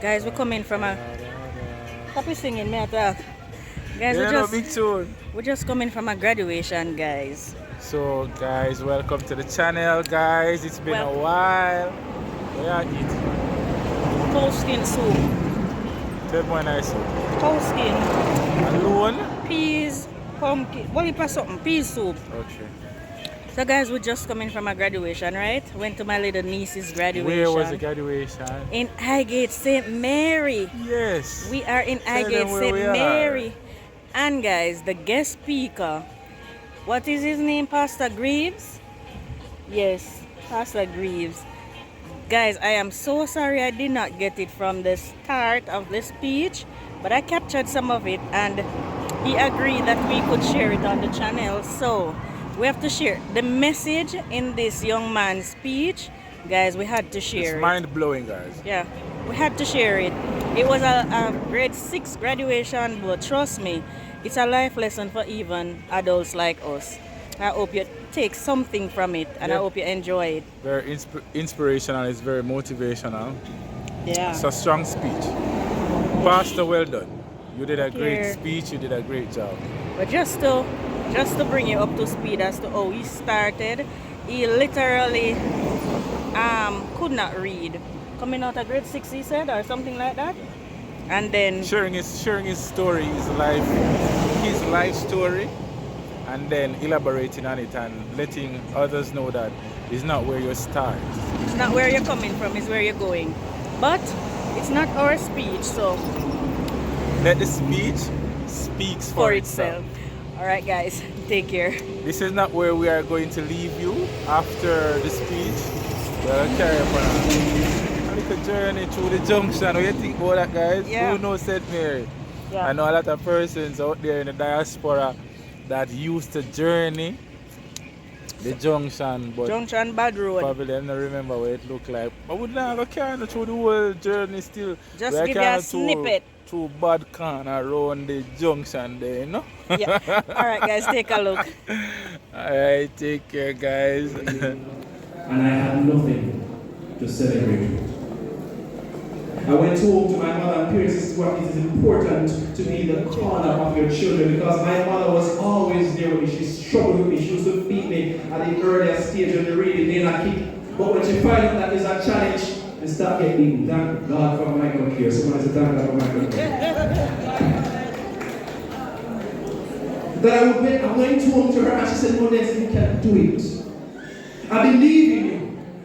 Guys, we're coming from a... Happy singing, me attack. Guys, Big tune. we're just coming from a graduation, guys. So guys, welcome to the channel, guys. It's been a while. We are eating. Cow skin soup. Tell me nice. Cow skin. Alone? Peas, pumpkin. Well, you pass something. Peas soup. Okay. So guys, we're just coming from a graduation, right? Went to my little niece's graduation. Where was the graduation? In Highgate St. Mary. Yes. We are in Highgate St. Mary. And guys, the guest speaker, what is his name? Pastor Greaves? Yes, Pastor Greaves. Guys, I am so sorry I did not get it from the start of the speech, but I captured some of it and he agreed that we could share it on the channel. So we have to share the message in this young man's speech. Guys, we had to share it. It's mind-blowing, guys. Yeah, we had to share it. It was a grade 6 graduation, but trust me, it's a life lesson for even adults like us. I hope you take something from it and I hope you enjoy it. Very inspirational, it's very motivational. Yeah. It's a strong speech. Pastor, well done. You did a great speech, you did a great job. But just to bring you up to speed as to how he started, he literally could not read. Coming out of grade 6, he said, or something like that. And then sharing his story, his life story, and then elaborating on it and letting others know that it's not where you start. It's not where you're coming from, it's where you're going. But it's not our speech, so let the speech speaks for itself. Alright guys, take care. This is not where we are going to leave you after the speech. We'll carry on a little journey through the junction. What do you think about that, guys? Yeah. Who knows St. Mary? Yeah. I know a lot of persons out there in the diaspora that used to journey the junction, but Junction Bad Road. probably them not remember what it looked like. I would not go carry through the whole journey still. Just give you a snippet. Through bad can around the junction there, you know? Yeah. Alright guys, take a look. Alright, take care guys. And I had nothing to celebrate. I went home to my mother and parents. This is what it is important to be the corner of your children, because my mother was always there with me. She struggled with me. She used to beat me at the earlier stage of the reading, then I kick. But when she found out that there's a challenge, I start getting beaten. Thank God for Permaculture. Someone said thank God for Permaculture. That I went home to her and she said, no, Denzil, you can do it. I believe in you.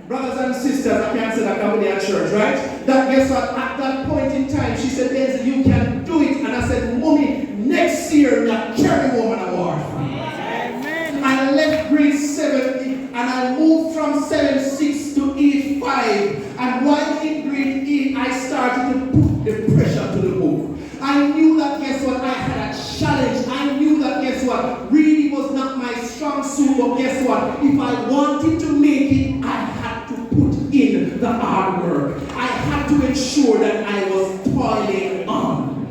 Brothers and sisters, I can't say that I'm at church, right? That guess what? At that point in time, she said, Denzil, you can do it. And I said, Mommy, next year, that carry woman award. Amen. I left grade 7 and I moved from 7-6 to 8-5. And while in grade 8, I started to put the pressure to the book. I knew that, guess what? I had a challenge. I knew that, guess what? Reading was not my strong suit, but guess what? If I wanted to make it, I had to put in the hard work. I had to ensure that I was toiling on.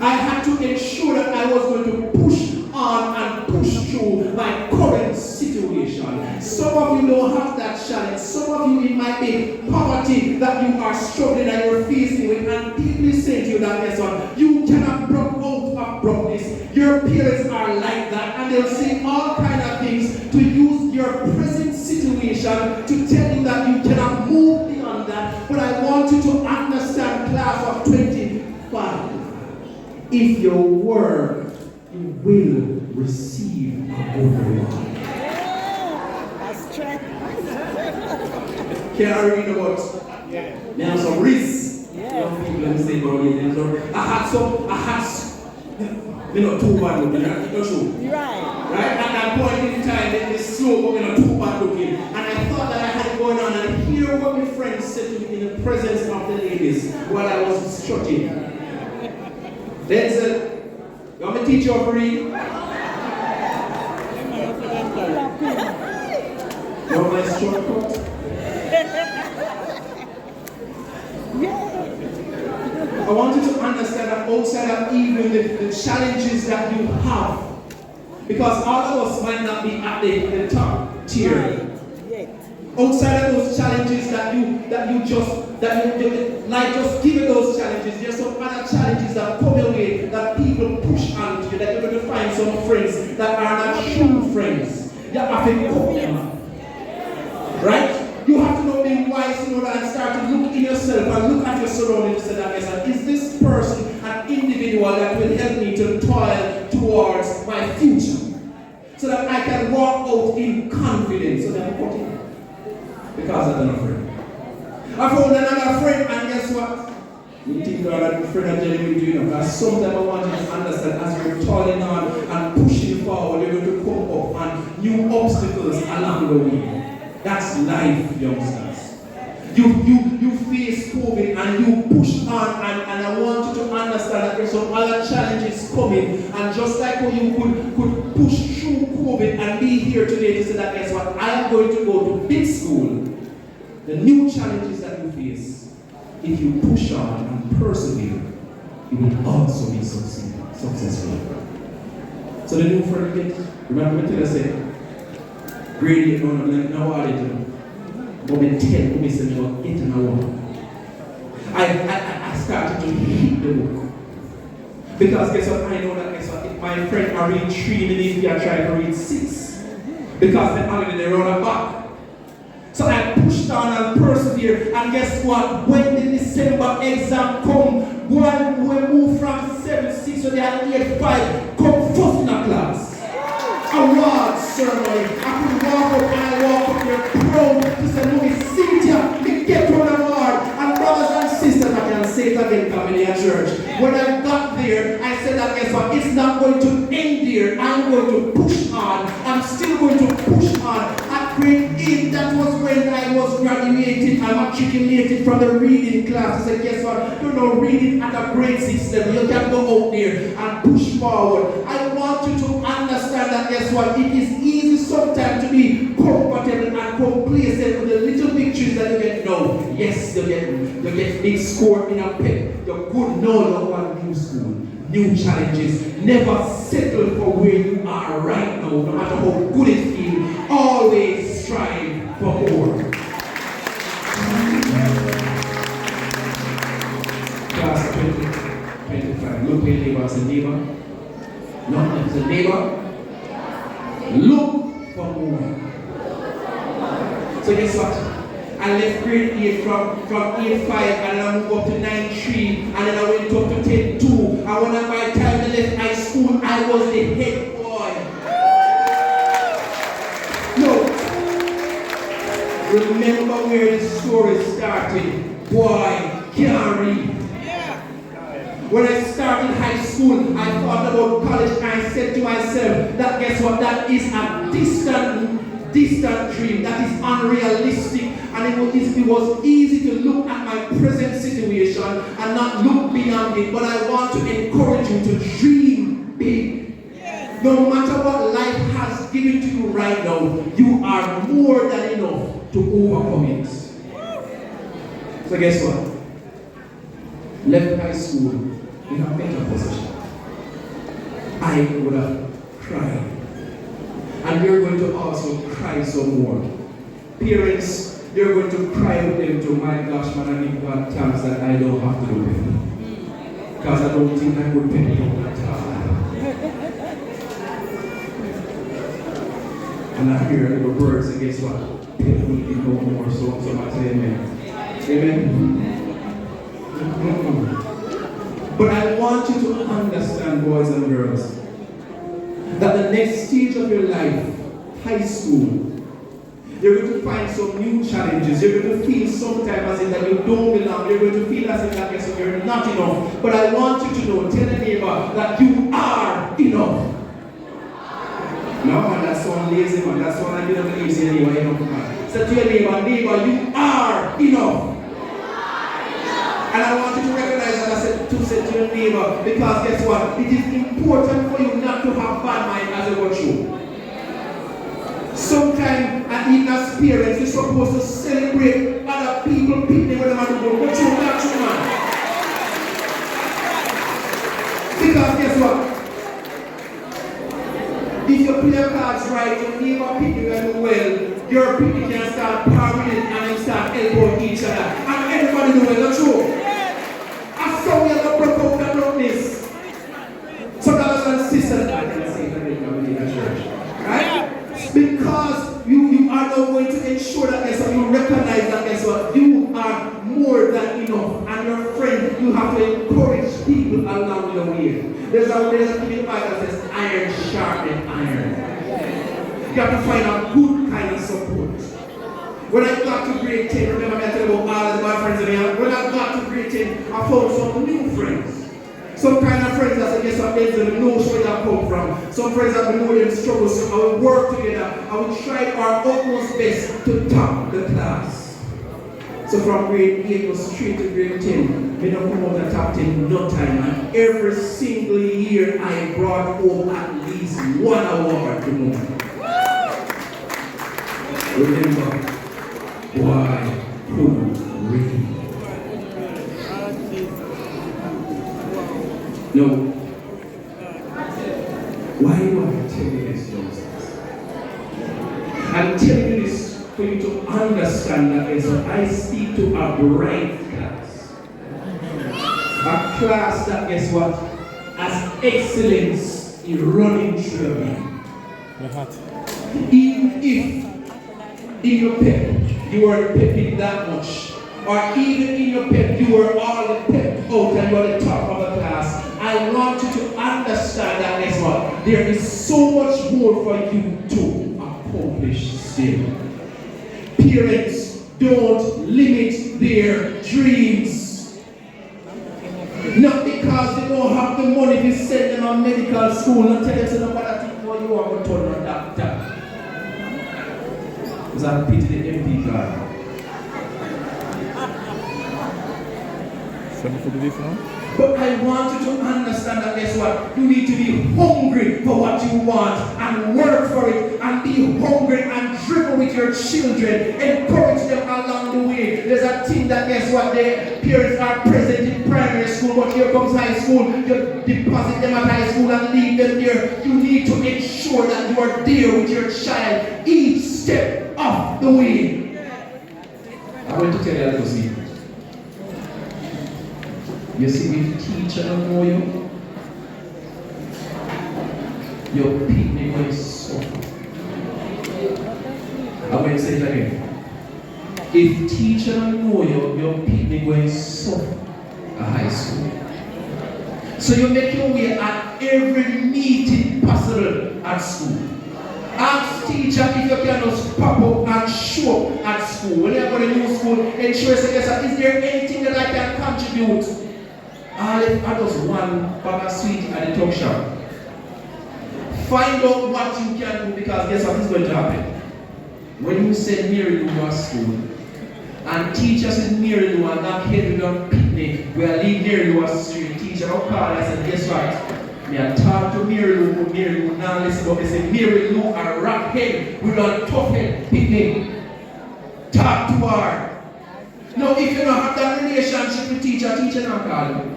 I had to ensure that I was going to push on and push through my current situation. Some of you don't have that challenge. Some of you, it might be poverty that you are struggling and you're facing with, and deeply saying to you that, guess what? You cannot break out of brokenness. Your parents are like that, and they'll say all kind of things to use your present situation to tell you that you cannot move beyond that. But I want you to understand, class of 25, if you work, you will receive a good reward. That's true. Can I read about now some risks? Young people, let me say about it. I had too bad looking, not true. Right? At that point in time, this slow, too bad looking. And I thought that I had it going on, and hear what my friends said to me in the presence of the ladies while I was instructing. Denzil, you want me to teach you how to read? You want my shortcut? I want you to understand that outside of even the challenges that you have, because all of us might not be at the top tier. Outside of those challenges that you just give it those yourself and look at your surroundings and say that, yes, is this person an individual that will help me to toil towards my future? So that I can walk out in confidence. So that I'm putting because I don't have a friend. I found another friend, and guess what? You think that friend of Jeremy will do enough. Because sometimes I want you to understand as you're toiling on and pushing forward, you're going to come up and new obstacles along the way. That's life, youngsters. You face COVID and you push on, and I want you to understand that there's some other challenges coming. And just like how you could push through COVID and be here today to say that, guess what? I am going to go to big school. The new challenges that you face, if you push on and persevere, you will also be successful. So the new friend get, remember what I said? Grade 8, no, like, now what I do? But me tell me, say, no, 8 and a 1. I started to hate the book. Because guess what? I know that, guess what? If my friend I read 3 minutes, I try to read 6. Because they're already they run a back. So I pushed on and persevered, and guess what? When the December exam come, one will move from 7-6 to the 8-5, come first in a class. Award ceremony. I could walk up and I walk up here proud to say, no, Cynthia, we get one award. And brothers and sisters, I can say it again, family at church. When I got there, I said that, guess what? It's not going to end there. I'm going to push on. I'm still going to push on. Grade 8, that was when I was graduating. I matriculated from the reading class. I said, guess what? You're not reading at a grade 6 level. You can go out there and push forward. I want you to understand that, guess what? It is easy sometimes to be comfortable and complacent with the little victories that you get. No, yes, you get big score in a pep. You're good. No, you want new school, new challenges. Never settle for where you are right now, no matter how good it feels. Always strive for more. Class 25. Look at your neighbor as a neighbor. Not as a neighbor. Look for more. So guess what? I left grade 8 from 8-5 and I moved up to 9-3 and then I went up to 10-2. And when by the time I left high school, I was the head boy. No. Remember where the story started. Boy, can't read. When I started high school, I thought about college and I said to myself that, guess what, that is a distant dream, that is unrealistic. And it was easy to look at my present situation and not look beyond it. But I want to encourage you to dream big. No matter what life has given to you right now, you are more than enough to overcome it. So guess what? Left high school in a better position. I would have cried. And you're going to also cry some more. Parents, you're going to cry with them to, my gosh, man, I give God thanks that I don't have to do it. Because I don't think I would pay you at all. And I hear little birds, and guess what? People will be no more, so I say amen. Amen? But I want you to understand, boys and girls, that the next stage of your life, high school, you're going to find some new challenges. You're going to feel sometimes as if that you don't belong. You're going to feel as if that yes, you're not enough. But I want you to know, tell the neighbor that you are enough. No, man, that's one lazy man. That's one I didn't believe say neighbor enough, man. So to your neighbor, you are enough. And I want you to recognize that I said to say to your neighbor, because guess what? It is important for you not to have bad mind as you go through. Sometimes, and even as parents, you're supposed to celebrate other people picking when they're going to go through that true, man. Because guess what? If you play cards right, your neighbor pick you and well, your people can start partying and they start elbowing each other. And everybody knows it's not true. I saw we have a broke out and broke this. So brothers and sisters, I can say that in the church. Right? Because you are now going to ensure that guess what, you recognize that guess what, you are more than enough. enough. And your friend, you have to encourage people along the way. There's a thing in the Bible that says iron sharpened iron. You have to find a good kind of support. When I got to grade 10, remember me I tell you about all the bad friends in here? When I got to grade 10, I found some new friends. Some kind of friends that say, yes, I'm Denzil, know where that come from. Some friends that we know them struggles, so I will work together. I will try our utmost best to top the class. So from grade 8 to straight to grade 10, we don't come out the top 10 no time. And every single year I brought home at least 1 hour to know. Remember, why could read? No. Why do I tell you this, youngsters? I'm telling you this for you to understand that I speak to a bright class. A class that, guess what, has excellence in running through your being. Even if in your pep you are pepping that much, or even in your pep you are all the pep out and you are the top of the class, I want you to understand that, guess what, there is so much more for you to accomplish still. Parents, don't limit their dreams. Not because they don't have the money to send them to medical school, not tell them to know what I think for you are going to turn on doctor. Because I pity the MP card. But I want you to understand that, guess what? You need to be hungry for what you want and work for it and be hungry and driven with your children. Encourage them along the way. There's a thing that, guess what, their parents are present in primary school, but here comes high school. You deposit them at high school and leave them there. You need to ensure that you are there with your child each step of the way. I'm going to tell you a little secret. You see, if teacher don't know you, your people will suffer. I'm going to say it again. If teacher don't know you, your people will suffer at high school. So you make your way at every meeting possible at school. Ask teacher if you can just pop up and show up at school. When you go to new school, ensure say, yes, is there anything that I can contribute? I just one bag of sweet at the talk shop. Find out what you can do, because guess what is going to happen? When you send Mary Lou to school, and teacher said Mary Lou and that kid with a picnic, where I leave Mary Lou at the street, teacher will call and I said, guess what? Me I talk to Mary Lou, but Mary Lou now listen, but they say Mary Lou a rock head with a tough head picnic. Talk to her. Now if you don't have that relationship with teacher, teacher not call you.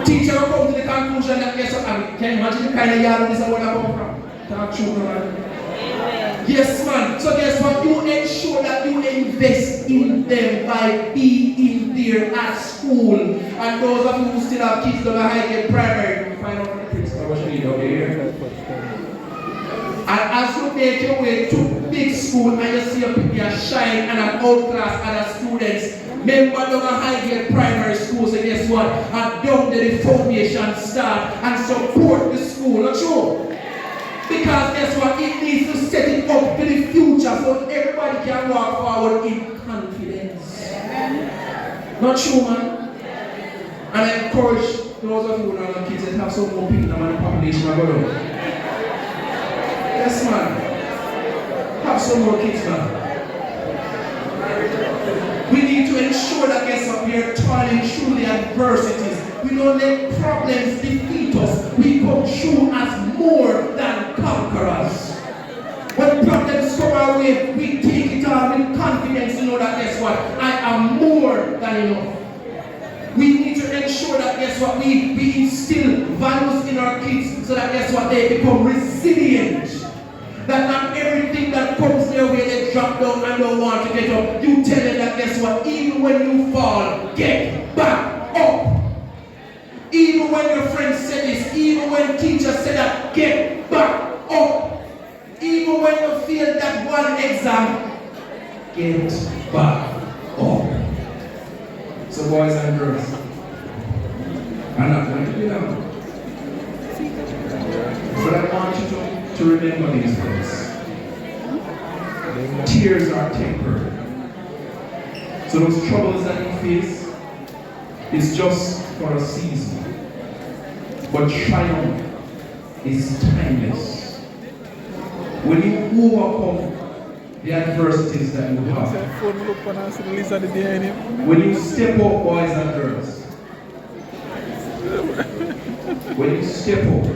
Teacher will come to the conclusion that, yes, can you imagine the kind of yard this is where I come from? Talk true, man. Yes, man. So guess what? You ensure that you invest in them by being there at school. And those of you who still have kids that are high grade primary, you find out the principal what you need over here. And as you make your way to big school and you see your people shine and an outclass other students, remember down a high grade primary school, so guess what? And down there the foundation start and support the school, not true? Because guess what? It needs to set it up to the future so everybody can walk forward in confidence. Not true, man? And I encourage those of you who are kids that have some more people than the population are going. Yes, man. Have some more kids, man. We need to ensure that, guess what, we are toiling through the adversities. We don't let problems defeat us. We come through as more than conquerors. When problems come our way, we take it on with confidence to know that, guess what, I am more than enough. We need to ensure that, guess what, we instill values in our kids so that, guess what, they become resilient. That not everything that comes their way they drop down and don't want to get up. You tell them that, guess what, even when you fall, get back up. Even when your friends say this, even when teachers say that, get back up. Even when you fail that one exam, get back up. So boys and girls, I'm not going to be long. But I want you to remember these words. Tears are temporary. So those troubles that you face is just for a season. But triumph is timeless. When you overcome the adversities that you have, when you step up, boys and girls, when you step out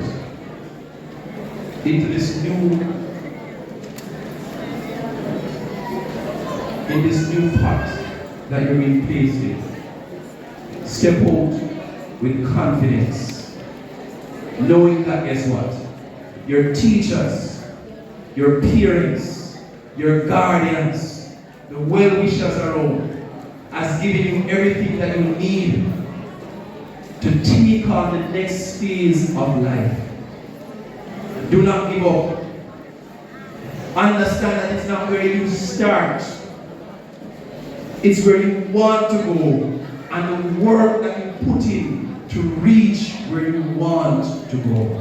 into this new path that you're being placed in, step out with confidence, knowing that, guess what? Your teachers, your parents, your guardians, the well-wishers around has given you everything that you need to take on the next phase of life. Do not give up. Understand that it's not where you start. It's where you want to go, and the work that you put in to reach where you want to go.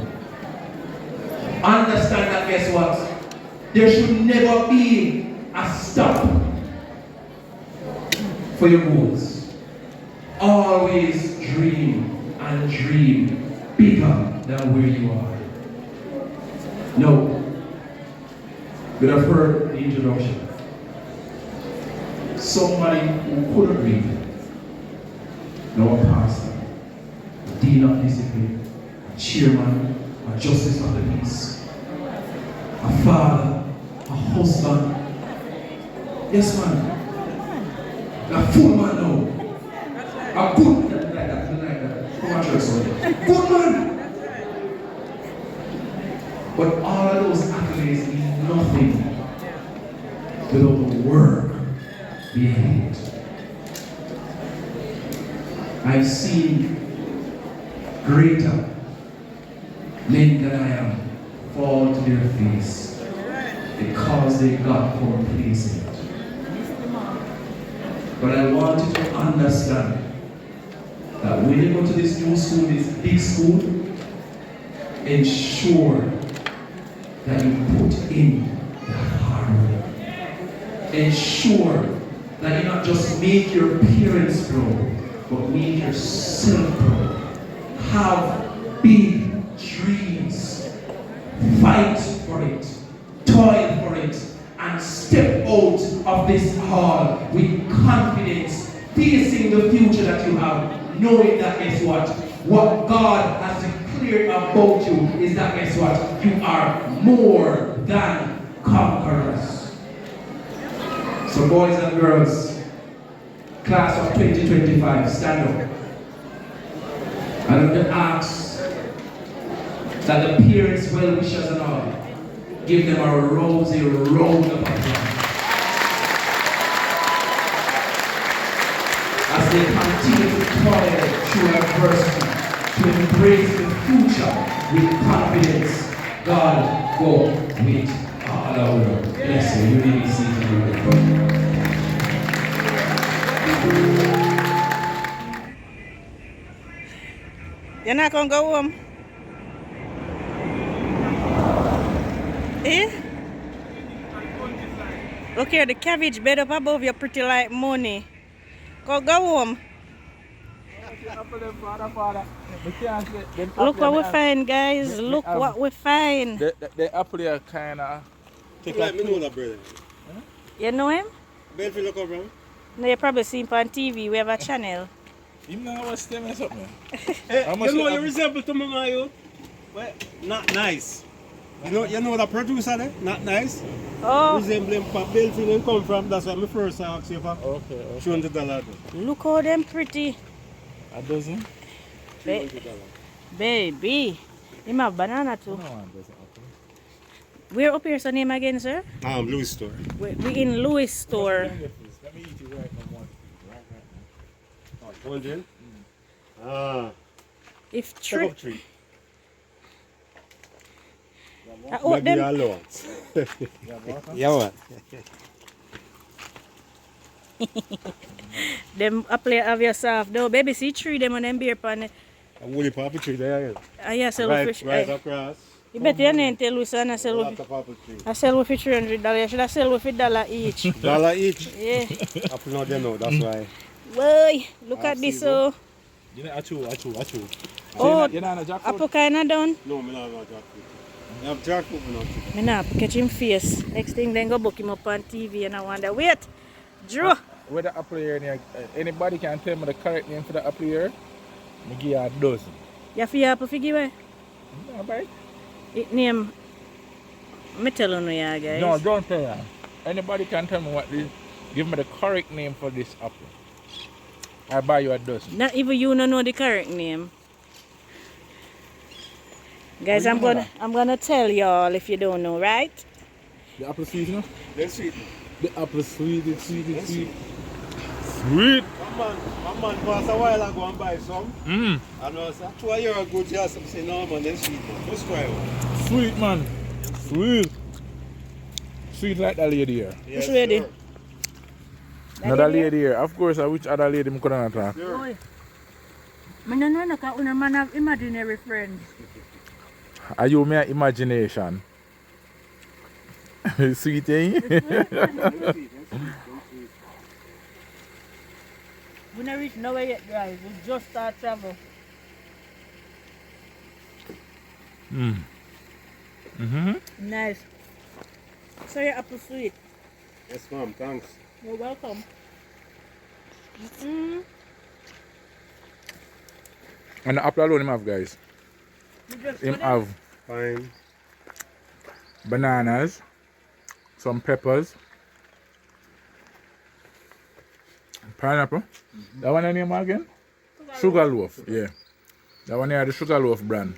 Understand that, guess what? There should never be a stop for your goals. Always dream and dream bigger than where you are. No, you have heard the introduction. Somebody who could agree. No pastor, a dean of discipline, a chairman, a justice of the peace, a father, a husband. Yes, man. A full man now. A good man like that. Come on, church, sorry. Good man. But all of those accolades mean nothing without the work behind it. I've seen greater men than I am fall to their face because they got complacent. But I want you to understand that when you go to this new school, this big school, ensure that you put in the hard work. Ensure that you not just make your parents proud, but make yourself proud. Have big dreams. Fight for it. Toil for it. And step out of this hall with confidence, facing the future that you have, knowing that, guess what? What God has declared about you is that, guess what? You are more than conquerors. So boys and girls, class of 2025, stand up. I'm going to ask that the parents, well-wishers and all, give them a rosy round of applause as they continue to toil through adversity, to embrace the future with confidence. God go with all our world. Bless you. You may be seated. You're not gonna go home? Eh? Look here, the cabbage bed up above you pretty like money. Go home. Look what we find, guys. Look what we find. The apple are kind of... You know him? No, you probably see him on TV. We have a channel. You know what's them or something? You know you resemble to my man, well, not nice. You know the producer there? Not nice. Oh. Resembling from Belfield come from. That's why my first asked you for $200. Look how them pretty. A dozen? Baby. You have banana too. No one doesn't apple. Where up here, so name again, sir? Louis store. We in Louis store. Let me eat you right now. One drink? Ah. If Take up three. oh, Maybe allowance. Yeah, what? Them apple have your soft though. Baby, see three them on them beer pan. A woolly apple tree there. Ah, yeah, sell Right, fish. right across. You bet your name tell us and I A sell lot with of apple tree. I sell with $300. You should have sell with $1 each. $1 each. Yeah. Apple not there now, that's why. Boy, look Ah, at this. see, So, You know, achoo. oh, You know, jackfruit? apple kind of done. No, me not have jackfruit. I have jackfruit, me not. Me nah catch him face. Next thing then go book him up on TV and I wonder, wait, Drew. Where the apple here, anybody can tell me the correct name for the apple here? Me give you a dozen. You feel apple figure way? No, bye. It name. Me tell you yeah, guys. No, don't tell her. Anybody can tell me what this. Give me the correct name for this apple. I buy you a dozen. Not even you don't know the correct name. Guys, What do you know I'm gonna tell y'all if you don't know, right? The apple sweet, you know? They're sweet. The apple sweet, it's sweet, it's sweet. Sweet! One man passed a while ago and buy some. Mmm. And I said, 2 years ago, just say, no man, they're sweet man. Just try one. Sweet, man. Sweet. Sweet like that lady here. Which lady? sure. Another lady here. Of course, which other lady I couldn't talk? Sure. Boy. Me no know that una man have imaginary friends. Are you my imagination? Sweet, eh? We not reach nowhere yet, guys. We just start travel. Nice. So your apple sweet. Yes, ma'am, thanks. You're welcome. And the apple alone him have, guys. Him have Fine. bananas, some peppers, pineapple. That one name again? Sugar loaf, yeah. That one here the sugar loaf brand.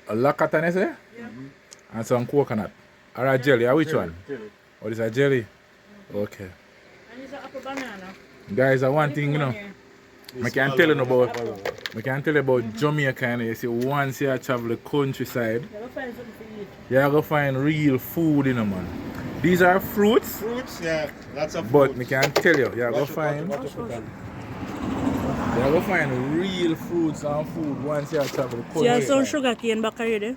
Lakatan, you say? Yeah. And some coconut. Or a jelly, which one? Jelly. Or is a jelly? Okay. And it's an apple banana. Guys, one thing, you know. I can't tell you about Jamaica. And you see, once you travel the countryside, You're gonna find something to eat. you're going to find real food, you know, man. These are fruits, Fruits, yeah, lots of but fruits. I can tell you, you're going to find real fruits and food once you travel the See, you have some countryside. sugar cane back already.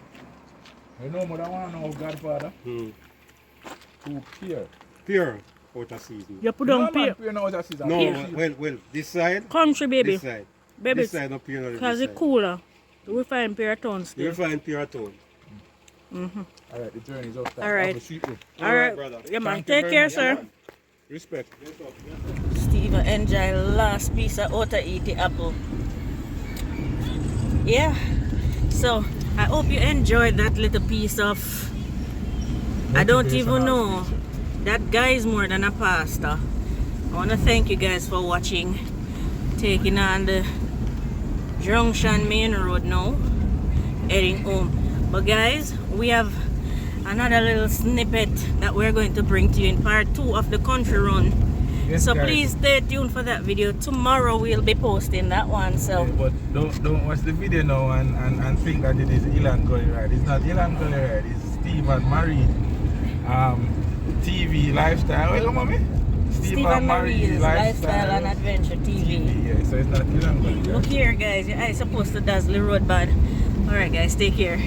You know, but I want to know, Godfather, Hmm. who pear. Pure out of season. You put No, on man, pear. pear now is a season. No, Pear. well, this side, Country, baby. this side. Baby, This side, not pure, not because this it's side. cooler. We find pear tons You'll still. find pure tone. Alright, the journey is up. All right. Have a sweet room. Alright, brother. yeah, man. Thank you Take very care, much. sir. Yeah, respect. Steve enjoy last piece of outer eat the apple. Yeah. So I hope you enjoyed that little piece of. I don't even know. That guy is more than a pastor. I want to thank you guys for watching. Taking on the Junction Main Road now. Heading home. But guys, we have another little snippet that we're going to bring to you in part 2 of the country run. Yes, So guys. please stay tuned for that video. Tomorrow we'll be posting that one. So But don't watch the video now and think that it is Ilan Gully Ride. It's not Ilan Gully Ride, it's Steve and Marie TV Lifestyle. Wait, mommy? Steve and Marie's Lifestyle and Adventure TV. Yeah, so it's not Ilan Gully Ride. Look here guys, your eye supposed to dazzle the road bad. Alright guys, take care.